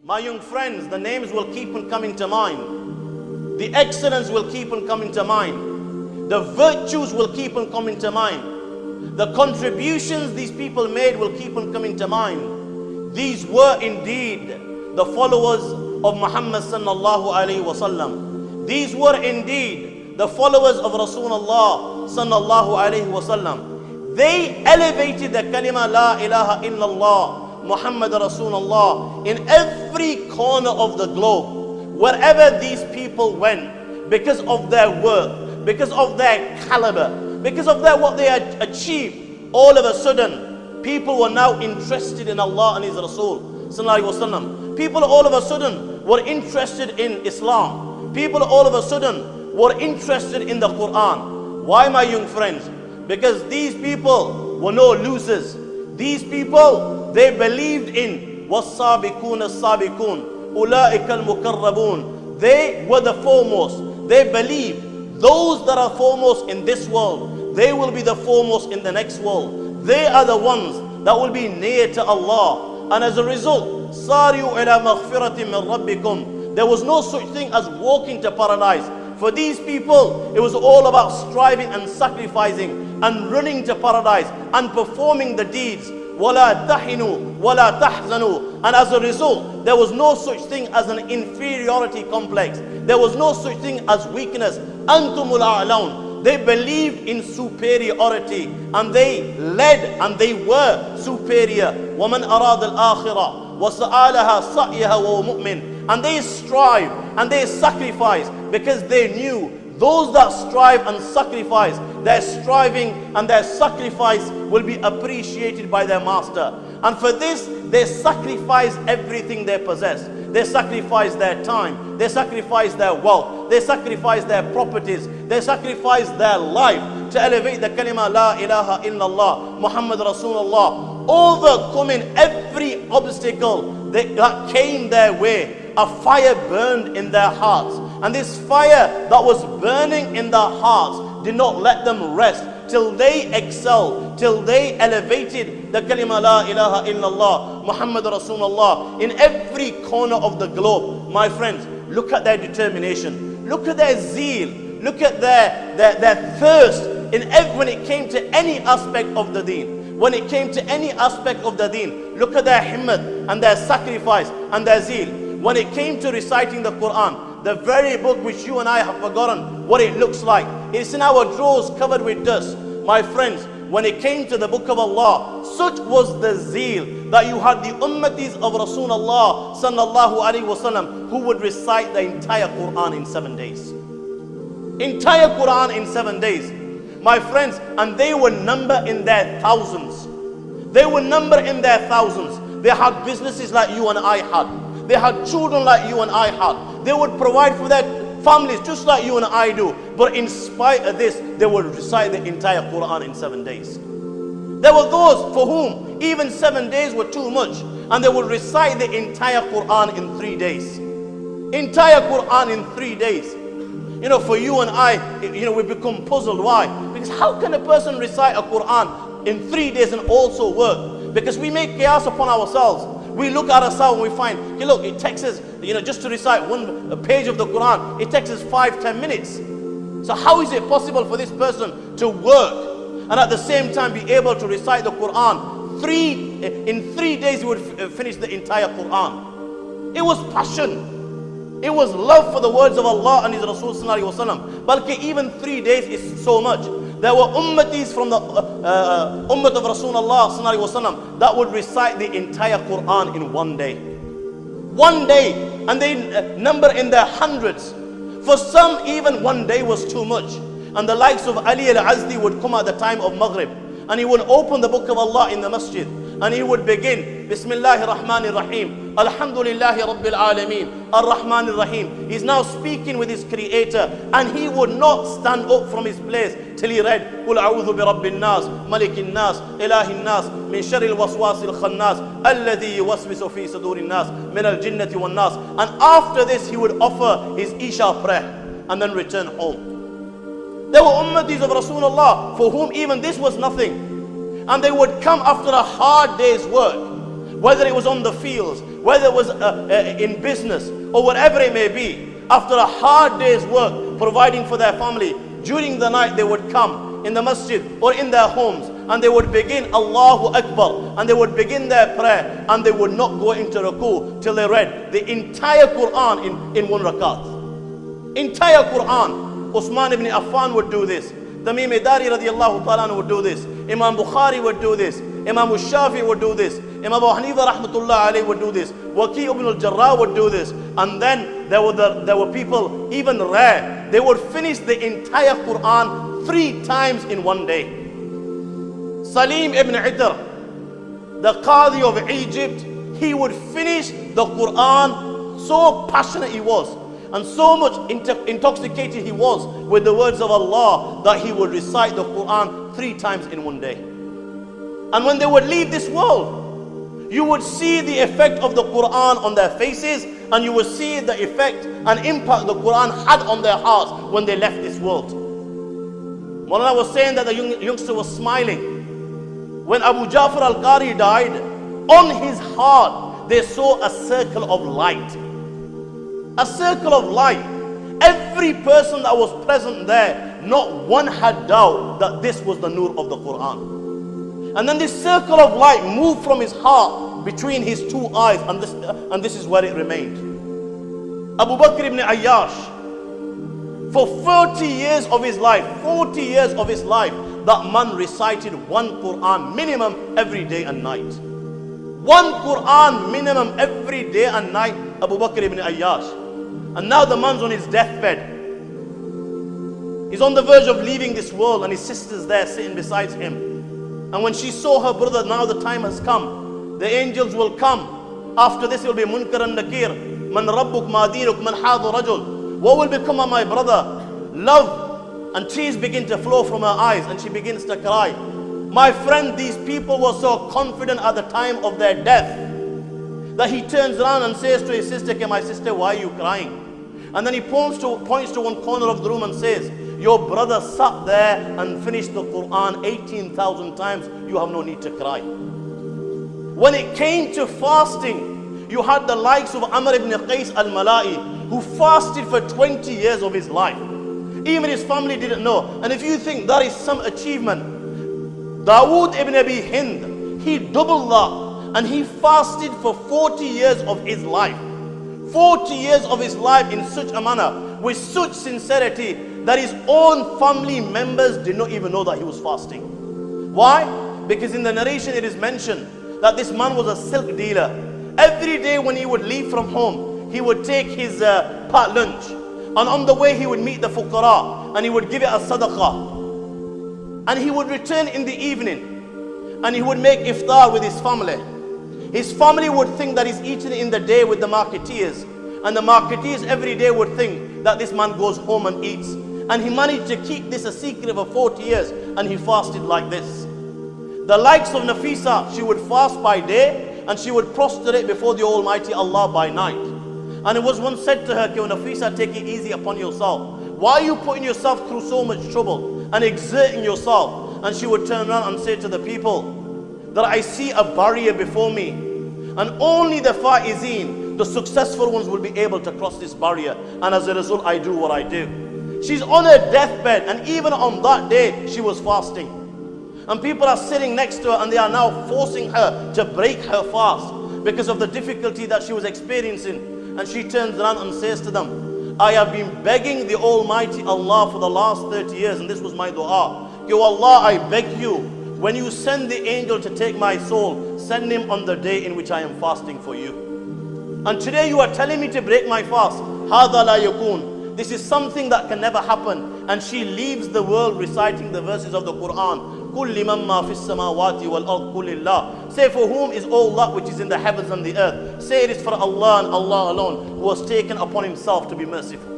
My young friends, the names will keep on coming to mind. The excellence will keep on coming to mind. The virtues will keep on coming to mind. The contributions these people made will keep on coming to mind. These were indeed the followers of Muhammad sallallahu alaihi wasallam. These were indeed the followers of Rasulullah sallallahu alaihi wasallam. They elevated the kalima la ilaha illallah Muhammad Rasulullah in every corner of the globe. Wherever these people went, because of their worth, because of their caliber, because of what they had achieved, all of a sudden, people were now interested in Allah and His Rasul sallallahu alaihi wasallam. People all of a sudden were interested in Islam. People all of a sudden were interested in the Quran. Why, my young friends? Because these people were no losers. These people, they believed in وَالصَّابِقُونَ الصَّابِقُونَ أُولَٰئِكَ الْمُقَرَّبُونَ. They were the foremost. They believe those that are foremost in this world, they will be the foremost in the next world. They are the ones that will be near to Allah. And as a result, صَارِيُوا إِلَى مَغْفِرَةٍ مِّن رَبِّكُمْ. There was no such thing as walking to paradise. For these people, it was all about striving and sacrificing and running to paradise and performing the deeds. وَلَا تَحِنُوا وَلَا تَحْزَنُوا. And as a result, there was no such thing as an inferiority complex. There was no such thing as weakness. أَنْتُمُ الْأَعْلَوْنَ. They believed in superiority and they led and they were superior. وَمَنْ أَرَادَ الْآخِرَةِ وَسَآلَهَا صَعْيَهَا وَهُوَ مُؤْمِنٌ. And they strive and they sacrifice because they knew those that strive and sacrifice, their striving and their sacrifice will be appreciated by their master. And for this, they sacrifice everything they possess. They sacrifice their time, they sacrifice their wealth, they sacrifice their properties, they sacrifice their life to elevate the kalima la ilaha illallah Muhammad Rasulullah, overcoming every obstacle that came their way. A fire burned in their hearts, and this fire that was burning in their hearts did not let them rest till they excelled, till they elevated the kalima la ilaha illallah Muhammad Rasulullah in every corner of the globe. My friends, look at their determination, look at their zeal, look at their thirst when it came to any aspect of the deen. When it came to any aspect of the deen, look at their himmat and their sacrifice and their zeal. When it came to reciting the Quran, the very book which you and I have forgotten what it looks like, it's in our drawers covered with dust. My friends, when it came to the book of Allah, such was the zeal that you had the ummatis of Rasulullah sallallahu alaihi wasallam who would recite the entire Quran in 7 days. Entire Quran in 7 days. My friends, and they were numbered in their thousands. They were numbered in their thousands. They had businesses like you and I had. They had children like you and I had. They would provide for their families just like you and I do. But in spite of this, they would recite the entire Quran in 7 days. There were those for whom even 7 days were too much, and they would recite the entire Quran in 3 days. Entire Quran in 3 days. You know, for you and I, we become puzzled. Why? Because how can a person recite a Quran in 3 days and also work? Because we make qiyas upon ourselves. We look at ourselves and we find, hey, look, it takes us, just to recite one page of the Quran, it takes us 5-10 minutes. So how is it possible for this person to work and at the same time be able to recite the Quran? In 3 days he would finish the entire Quran. It was passion. It was love for the words of Allah and His Rasul sallallahu alaihi wasallam. But even 3 days is so much. There were ummatis from the ummat of Rasulullah sallallahu alaihi wasallam that would recite the entire Quran in 1 day. 1 day, and they number in their hundreds. For some, even 1 day was too much. And the likes of Ali al-Azdi would come at the time of Maghrib, and he would open the book of Allah in the masjid, and he would begin, Bismillahir Rahmanir Rahim, Alhamdulillahi Rabbil Alameen, Ar-Rahmanir Rahim. He's now speaking with his creator, and he would not stand up from his place till he read, Qul a'udhu bi Rabbin Nas, Malikin Nas, Ilahin Nas, Min Sharril Waswasil Khannas, Alladhi yuwaswisu fi sudurin Nas, Min al-Jinnati wan Nas. And after this, he would offer his Isha prayer and then return home. There were ummatis of Rasulullah for whom even this was nothing. And they would come after a hard day's work, whether it was on the fields, whether it was in business or whatever it may be, after a hard day's work, providing for their family, during the night they would come in the masjid or in their homes and they would begin Allahu Akbar and they would begin their prayer and they would not go into ruku till they read the entire Quran in one rakat. Entire Quran. Uthman ibn Affan would do this. Tamim Dari radiallahu ta'ala would do this. Imam Bukhari would do this. Imam Shafi would do this. Imam Abu Hanifa rahmatullah alayhi would do this. Waqi ibn al-Jarrah would do this. And then there were people even rare. They would finish the entire Quran 3 times in one day. Salim ibn Idr, the Qadi of Egypt, he would finish the Quran, so passionate he was and so much intoxicated he was with the words of Allah that he would recite the Quran 3 times in one day. And when they would leave this world, you would see the effect of the Quran on their faces, and you would see the effect and impact the Quran had on their hearts when they left this world. Maulana was saying that the youngster was smiling. When Abu Ja'far al-Qari died, on his heart they saw a circle of light. A circle of light. Every person that was present there, not one had doubt that this was the nur of the Quran. And then this circle of light moved from his heart between his 2 eyes, and this is where it remained. Abu Bakr ibn Ayyash, for 40 years of his life, that man recited 1 Quran minimum every day and night. 1 Quran minimum every day and night, Abu Bakr ibn Ayyash. And now the man's on his deathbed. He's on the verge of leaving this world, and his sister's there sitting beside him. And when she saw her brother, now the time has come. The angels will come. After this it will be Munkar and Nakir. Man Rabbuk ma dinuk man hadha rajul. What will become of my brother? Love. And tears begin to flow from her eyes and she begins to cry. My friend, these people were so confident at the time of their death that he turns around and says to his sister, okay, my sister, why are you crying? And then he points to one corner of the room and says, your brother sat there and finished the Quran 18,000 times. You have no need to cry. When it came to fasting, you had the likes of Amr ibn Qais al-Mala'i, who fasted for 20 years of his life. Even his family didn't know. And if you think that is some achievement, Dawood ibn Abi Hind, he doubled that. And he fasted for 40 years of his life. 40 years of his life in such a manner, with such sincerity, that his own family members did not even know that he was fasting. Why? Because in the narration it is mentioned that this man was a silk dealer. Every day when he would leave from home, he would take his part lunch, and on the way he would meet the fuqara and he would give it as sadaqah. And he would return in the evening and he would make iftar with his family. His family would think that he's eating in the day with the marketeers, and the marketeers every day would think that this man goes home and eats. And he managed to keep this a secret for 40 years, and he fasted like this. The likes of Nafisa, she would fast by day and she would prostrate before the Almighty Allah by night. And it was once said to her, Nafisa, take it easy upon yourself. Why are you putting yourself through so much trouble and exerting yourself? And she would turn around and say to the people that I see a barrier before me, and only the faizeen, the successful ones, will be able to cross this barrier. And as a result, I do what I do. She's on her deathbed, and even on that day, she was fasting. And people are sitting next to her, and they are now forcing her to break her fast because of the difficulty that she was experiencing. And she turns around and says to them, I have been begging the Almighty Allah for the last 30 years, and this was my dua. Yo Allah, I beg you, when you send the angel to take my soul, send him on the day in which I am fasting for you. And today you are telling me to break my fast. Hada la yakun. This is something that can never happen. And she leaves the world reciting the verses of the Quran. Qul liman ma fis samawati wal ard qul lillah. Say, for whom is all that which is in the heavens and the earth? Say it is for Allah and Allah alone, who has taken upon himself to be merciful.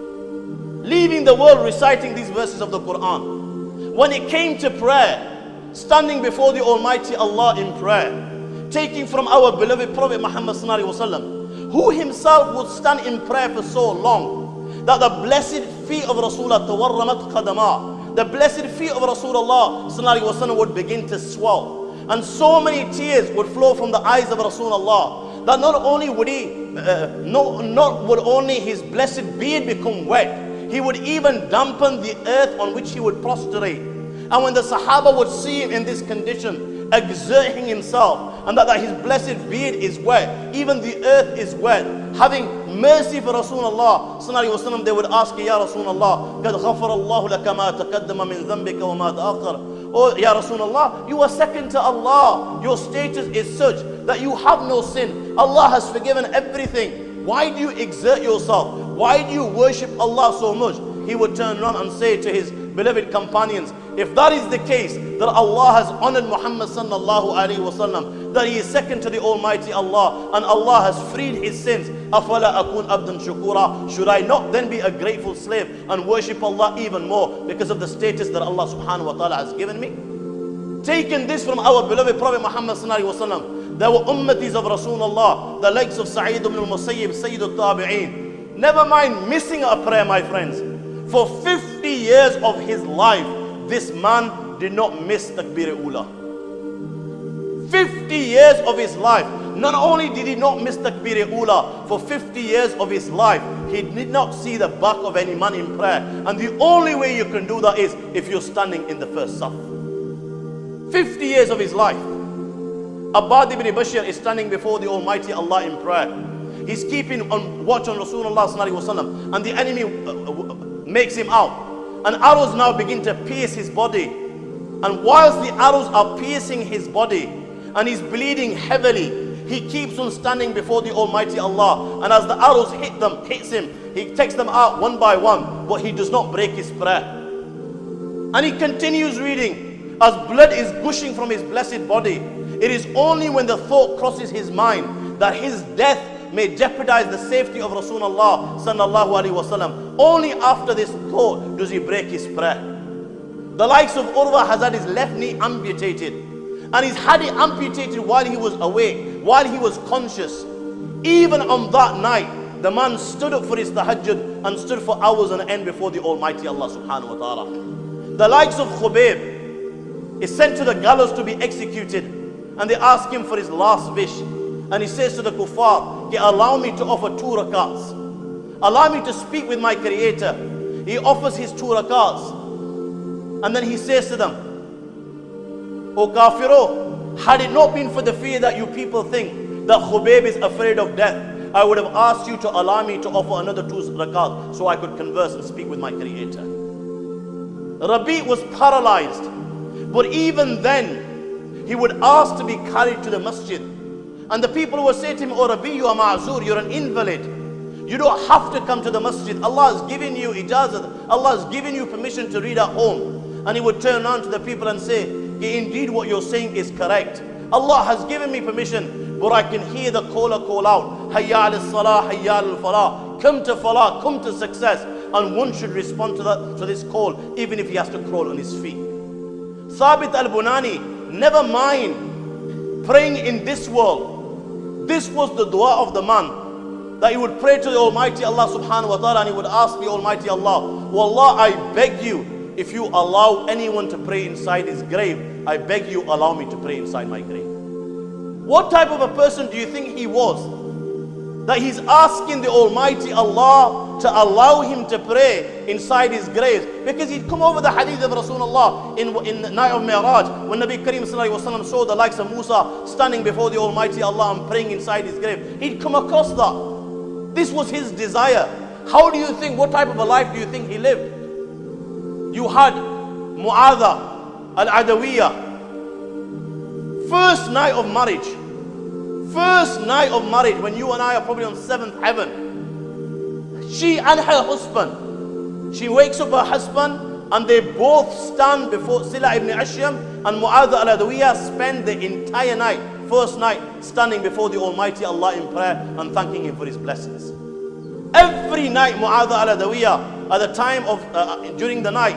Leaving the world reciting these verses of the Quran. When it came to prayer, standing before the Almighty Allah in prayer, taking from our beloved Prophet Muhammad sallallahu alaihi wasallam, who himself would stand in prayer for so long that the blessed feet of Rasulullah tawarramat qadama, the blessed feet of Rasulullah sallallahu alaihi wasallam would begin to swell, and so many tears would flow from the eyes of Rasulullah that not only would not would only his blessed beard become wet, he would even dampen the earth on which he would prostrate. And when the Sahaba would see him in this condition, exerting himself, and that his blessed beard is wet, even the earth is wet, having mercy for Rasulullah sallallahu alaihi wasallam, they would ask, Ya Rasulullah, قَدْ غَفَرَ اللَّهُ لَكَ مَا تَقَدَّمَ مِنْ ذَنْبِكَ وَمَا تَأَخَّرَ. Oh, Ya Rasulullah, you are second to Allah. Your status is such that you have no sin. Allah has forgiven everything. Why do you exert yourself? Why do you worship Allah so much? He would turn around and say to his beloved companions, if that is the case, that Allah has honored Muhammad sallallahu alaihi wasallam, that he is second to the Almighty Allah, and Allah has freed his sins, أَفَلَا أَكُونَ أَبْدًا شُكُورًا. Should I not then be a grateful slave and worship Allah even more because of the status that Allah subhanahu wa ta'ala has given me? Taking this from our beloved Prophet Muhammad sallallahu alaihi wasallam, there were ummatis of Rasulullah, the likes of Sa'id ibn al-Musayyib, Sayyid al-Tabi'een. Never mind missing a prayer, my friends. For 50 years of his life, this man did not miss Takbir Ula. 50 years of his life. Not only did he not miss Takbir Ula, for 50 years of his life, he did not see the back of any man in prayer. And the only way you can do that is if you're standing in the first saf. 50 years of his life. Abbad ibn Bashir is standing before the Almighty Allah in prayer. He's keeping on watch on Rasulullah sallallahu alaihi wasallam, and the enemy makes him out. And arrows now begin to pierce his body. And whilst the arrows are piercing his body and he's bleeding heavily, he keeps on standing before the Almighty Allah. And as the arrows hits him, he takes them out one by one, but he does not break his prayer. And he continues reading as blood is gushing from his blessed body. It is only when the thought crosses his mind that his death may jeopardize the safety of Rasulullah sallallahu alaihi wasallam. Only after this thought does he break his prayer. The likes of Urwa has had his left knee amputated, and he's had it amputated while he was awake, while he was conscious. Even on that night, the man stood up for his tahajjud and stood for hours on end before the Almighty Allah subhanahu wa ta'ala. The likes of Khubayb is sent to the gallows to be executed, and they ask him for his last wish. And he says to the kuffar, allow me to offer 2 rakats. Allow me to speak with my Creator. He offers his 2 rakats. And then he says to them, O kafiro, had it not been for the fear that you people think that Khubayb is afraid of death, I would have asked you to allow me to offer another 2 rakats so I could converse and speak with my Creator. Rabi was paralyzed. But even then, he would ask to be carried to the masjid. And the people would say to him, Oh Rabi, you are ma'zur, you're an invalid. You don't have to come to the masjid. Allah has given you ijazat. Allah has given you permission to read at home. And he would turn around to the people and say, indeed what you're saying is correct. Allah has given me permission, but I can hear the caller call out, Hayya al-salah, hayya al-falah. Come to falah, come to success. And one should respond to this call, even if he has to crawl on his feet. Thabit al-Bunani, never mind praying in this world. This was the dua of the man, that he would pray to the Almighty Allah subhanahu wa ta'ala, and he would ask the Almighty Allah, Wallah, I beg you, if you allow anyone to pray inside his grave, I beg you allow me to pray inside my grave. What type of a person do you think he was, that he's asking the Almighty Allah to allow him to pray inside his grave? Because he'd come over the hadith of Rasulullah in the night of Mi'raj, when Nabi Kareem sallallahu alaihi wasallam saw the likes of Musa standing before the Almighty Allah and praying inside his grave. He'd come across that. This was his desire. How do you think, what type of a life do you think he lived? You had Mu'adha al-Adawiyya, first night of marriage. First night of marriage, when you and I are probably on 7th heaven. She and her husband. She wakes up her husband and they both stand before Sila ibn Ashyam, and Mu'adha al-Adawiyya spend the entire night, first night, standing before the Almighty Allah in prayer and thanking Him for His blessings. Every night Mu'adha al-Adawiyya, at the time of, during the night,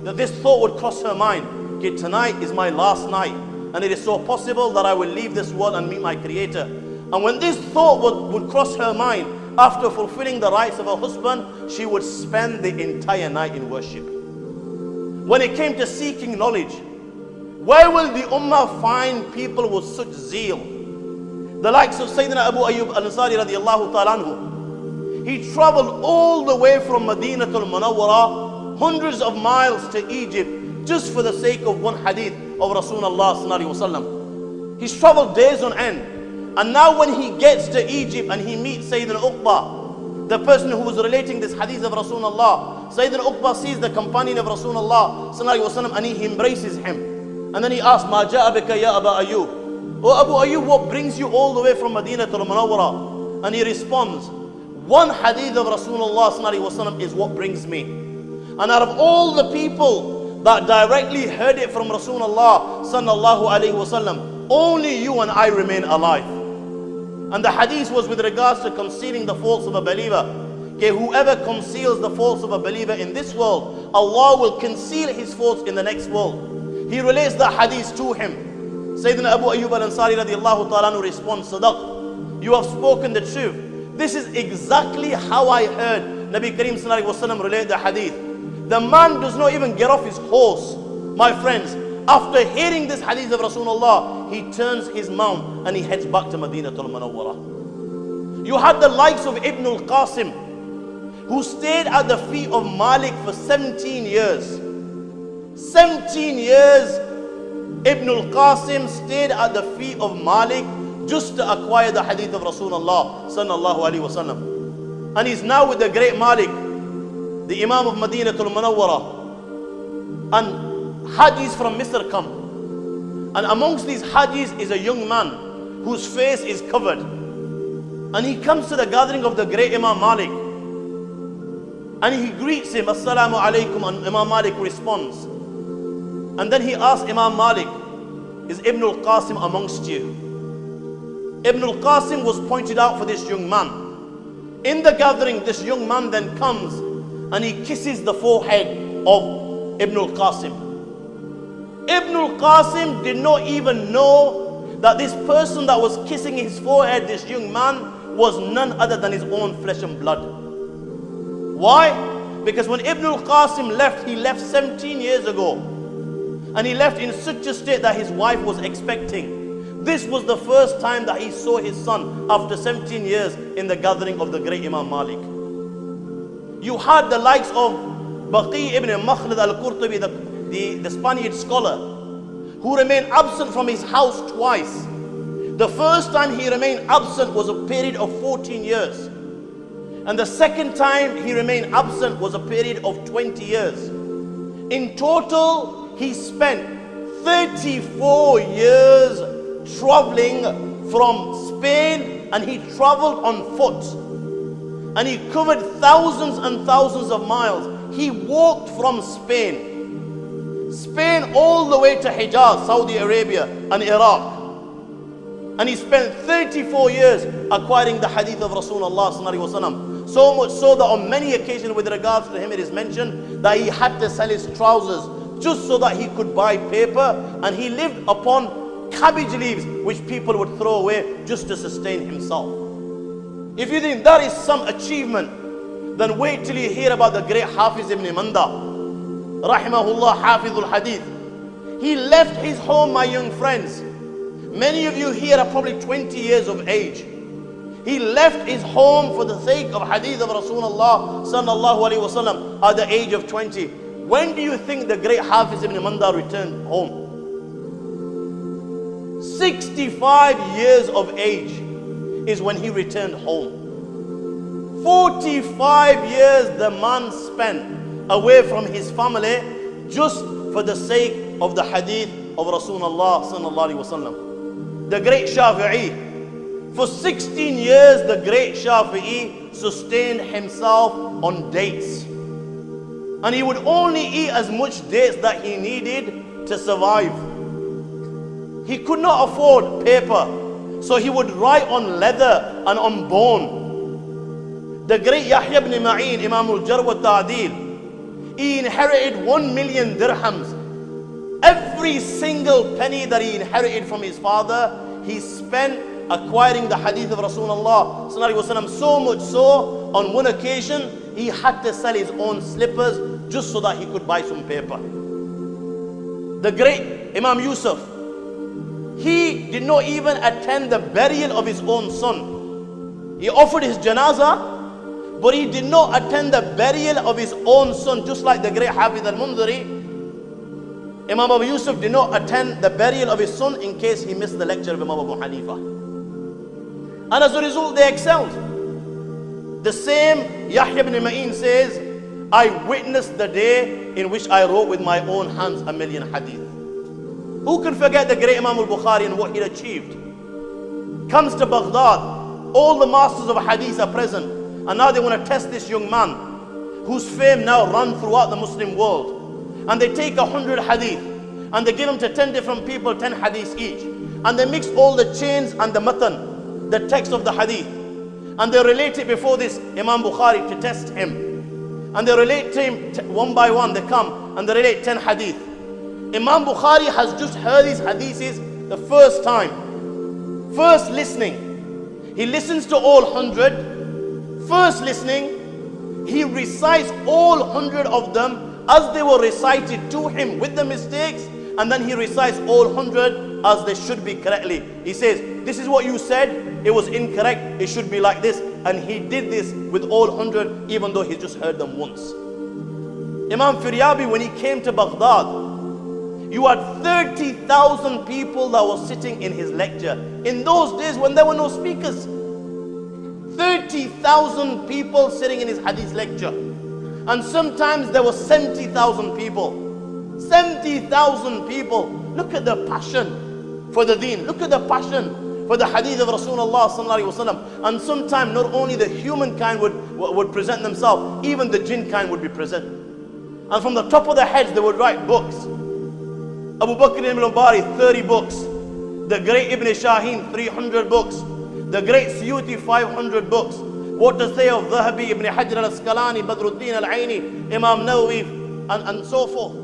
that this thought would cross her mind, okay, tonight is my last night, and it is so possible that I will leave this world and meet my Creator. And when this thought would cross her mind, after fulfilling the rights of her husband, she would spend the entire night in worship. When it came to seeking knowledge, where will the ummah find people with such zeal? The likes of Sayyidina Abu Ayyub al-Ansari radiallahu ta'ala anhu. He traveled all the way from Madinatul Munawwara, hundreds of miles to Egypt, just for the sake of one hadith of Rasulullah sallallahu alaihi wasallam. He's traveled days on end. And now when he gets to Egypt and he meets Sayyidina Uqba, the person who was relating this hadith of Rasulullah, Sayyidina Uqba sees the companion of Rasulullah sallallahu alaihi wasallam and he embraces him. And then he asks, "Ma ja'a bika ya Aba Ayyub?" "Oh Abu Ayyub, what brings you all the way from Medina to Munawwara?" And he responds, "One hadith of Rasulullah sallallahu alaihi wasallam is what brings me. And out of all the people that directly heard it from Rasulullah sallallahu alaihi wasallam, only you and I remain alive." And the hadith was with regards to concealing the faults of a believer. Okay, whoever conceals the faults of a believer in this world, Allah will conceal his faults in the next world. He relates the hadith to him. Sayyidina Abu Ayyub al-Ansari radiallahu ta'ala anhu responds, "Sadaq, you have spoken the truth. This is exactly how I heard Nabi Kareem sallallahu alaihi wasallam relate the hadith." The man does not even get off his horse. My friends, after hearing this hadith of Rasulullah, he turns his mount and he heads back to Madinatul Munawwara. You had the likes of Ibn al-Qasim, who stayed at the feet of Malik for 17 years. 17 years Ibn al-Qasim stayed at the feet of Malik just to acquire the hadith of Rasulullah sallallahu alaihi wasallam. And he's now with the great Malik, the Imam of Madinatul Munawwara. And Hajis from Misr come. And amongst these Hajis is a young man whose face is covered. And he comes to the gathering of the great Imam Malik. And he greets him, "Assalamu alaikum," and Imam Malik responds. And then he asks Imam Malik, "Is Ibn al-Qasim amongst you?" Ibn al-Qasim was pointed out for this young man. In the gathering, this young man then comes and he kisses the forehead of Ibn al-Qasim. Ibn al-Qasim did not even know that this person that was kissing his forehead, this young man, was none other than his own flesh and blood. Why? Because when Ibn al-Qasim left, he left 17 years ago. And he left in such a state that his wife was expecting. This was the first time that he saw his son after 17 years in the gathering of the great Imam Malik. You had the likes of Baqi ibn Makhlad al-Qurtubi, the Spaniard scholar, who remained absent from his house twice. The first time he remained absent was a period of 14 years. And the second time he remained absent was a period of 20 years. In total, he spent 34 years traveling from Spain, and he traveled on foot. And he covered thousands and thousands of miles. He walked from Spain all the way to Hijaz, Saudi Arabia and Iraq. And he spent 34 years acquiring the hadith of Rasulullah sallallahu alaihi wasallam. So much so that on many occasions with regards to him it is mentioned that he had to sell his trousers just so that he could buy paper, and he lived upon cabbage leaves which people would throw away just to sustain himself. If you think that is some achievement, then wait till you hear about the great Hafiz ibn Manda, rahimahullah, Hafizul Hadith. He left his home, my young friends. Many of you here are probably 20 years of age. He left his home for the sake of hadith of Rasulullah sallallahu alaihi wasallam at the age of 20. When do you think the great Hafiz ibn Manda returned home? 65 years of age is when he returned home. 45 years the man spent away from his family just for the sake of the hadith of Rasulullah sallallahu alaihi wasallam. The great Shafi'i, for 16 years the great Shafi'i sustained himself on dates. And he would only eat as much dates that he needed to survive. He could not afford paper, so he would write on leather and on bone. The great Yahya ibn Ma'in, Imam al-Jarh wa Ta'dil, he inherited 1 million dirhams. Every single penny that he inherited from his father, he spent acquiring the hadith of Rasulullah sallallahu alaihi wasallam. So much so, on one occasion, he had to sell his own slippers just so that he could buy some paper. The great Imam Yusuf, He did not even attend the burial of his own son. He offered his janazah, but he did not attend the burial of his own son, just like the great Hafiz al-Mundhari. Imam Abu Yusuf did not attend the burial of his son in case he missed the lecture of Imam Abu Hanifa. And as a result, they excelled. The same Yahya ibn Ma'in says, I witnessed the day in which I wrote with my own hands 1,000,000 hadith. Who can forget the great Imam al-Bukhari and what he achieved? Comes to Baghdad, all the masters of hadith are present, and now they want to test this young man whose fame now runs throughout the Muslim world. And they take 100 hadith and they give them to 10 different people, 10 hadith each, and they mix all the chains and the matan, the text of the hadith, and they relate it before this Imam Bukhari to test him. And they relate to him one by one. They come and they relate 10 hadith. Imam Bukhari has just heard these hadiths the first time. First listening. He listens to all 100. First listening, he recites all 100 of them as they were recited to him with the mistakes. And then he recites all 100 as they should be correctly. He says, this is what you said, it was incorrect, it should be like this. And he did this with all 100, even though he just heard them once. Imam Firyabi, when he came to Baghdad, you had 30,000 people that were sitting in his lecture. In those days when there were no speakers, 30,000 people sitting in his hadith lecture. And sometimes there were 70,000 people. 70,000 people. Look at the passion for the deen. Look at the passion for the hadith of Rasulullah sallallahu alaihi wasallam. And sometimes not only the humankind would present themselves, even the jinn kind would be present. And from the top of their heads they would write books. Abu Bakr ibn Bari, 30 books. The great Ibn Shaheen, 300 books. The great Suyuti, 500 books. What to say of Dhahabi, Ibn Hajar al-Asqalani, Badruddin al-Aini, Imam Nawawi, and so forth.